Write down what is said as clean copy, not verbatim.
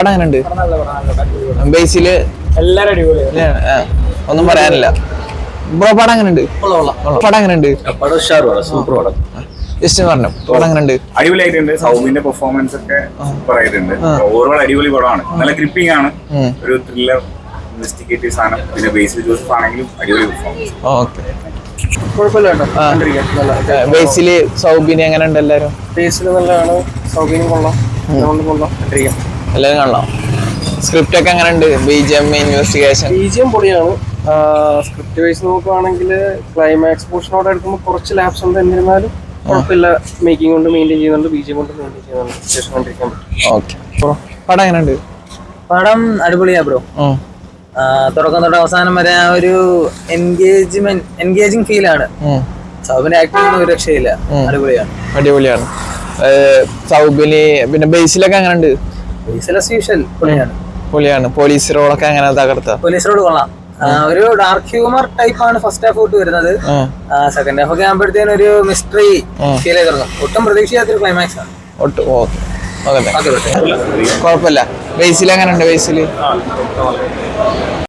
പടം എങ്ങനെയുണ്ട്? ബേസില് എല്ലാരും അടിപൊളി. ഒന്നും പറയാനില്ല. ബ്രോ പടം എങ്ങനെയുണ്ട്? പടം എങ്ങനെയുണ്ട്? സൂപ്പർ പടം. ജസ്റ്റ് പറഞ്ഞു പടം എങ്ങനെയുണ്ട്? അടിപൊളിയായിട്ടുണ്ട്. സൗബിന്റെ പെർഫോമൻസ് ഒക്കെ സൂപ്പർ ആയിട്ടുണ്ട്. ഓവറോൾ അടിപൊളി പടമാണ്. നല്ല ഗ്രിപ്പിംഗ് ആണ്. ഒരു ത്രില്ലർ ഇൻവെസ്റ്റിഗേറ്റീവ് സാധനം. പിന്നെ ബേസിൽ ജോസഫ് ആണെങ്കിലും അടിപൊളി പെർഫോമൻസ്. ഓക്കെ. ബേസില് സൗബിന് എങ്ങനെയുണ്ട്? എല്ലാരും ബേസില് നല്ലതാണ്. സൗബിനും കൊള്ളാം. കൊള്ളാം. എല്ലാരും കാണാം. സ്ക്രിപ്റ്റ് ഒക്കെ എങ്ങനെയുണ്ട്? BGM ഇൻവെസ്റ്റിഗേഷൻ BGM പൊളിയാണ്. സ്ക്രിപ്റ്റ് വൈസ് നോക്കുകയാണെങ്കിൽ ക്ലൈമാക്സ് പോർഷനോടെ എടുക്കുമ്പോൾ കുറച്ച് ലാപ്സ് ഉണ്ട്. എന്നിരുന്നാലും കുഴപ്പമില്ല. മേക്കിംഗ് കൊണ്ട് മെയിൻറ്റെയിൻ ചെയ്യുന്നുണ്ട്. BGM കൊണ്ട് മെയിൻറ്റെയിൻ ചെയ്യുന്നുണ്ട്. സ്റ്റേഷൻ കണ്ടിരിക്കാൻ പറ്റും. ഓക്കെ. പടം എങ്ങനെയുണ്ട്? പടം അടിപൊളിയാ ബ്രോ. തുടക്കം തൊട്ട് അവസാനം വരെ ആ ഒരു എൻഗേജിങ് ഫീൽ ആണ്. സൗബിന്റെ ആക്ടിങ് ഒരു രക്ഷയില്ല. അടിപൊളിയാണ്. സൗബിന് പിന്നെ ബേസിലൊക്കെ എങ്ങനെയുണ്ട്? പൊളിയാണ്. പോലീസ് റോളൊക്കെ എങ്ങനെ തകർത്ത? പോലീസ് റോഡ് കൊള്ളാം. ഒരു ഡാർക്ക് ഹ്യൂമർ ടൈപ്പ് ആണ് ഫസ്റ്റ് ഹാഫ് തൊട്ട് വരുന്നത്. സെക്കൻഡ് ഹാഫ് ഒക്കെ ആകുമ്പോഴത്തേനും ഒരു മിസ്റ്ററി ഫീൽ ചെയ്ത് തുടങ്ങും. ഒട്ടും പ്രതീക്ഷിക്കാത്തൊരു ക്ലൈമാക്സ് ആണ്. കുഴപ്പമില്ല. ബേസിൽ എങ്ങനെയുണ്ട്? ബേസില്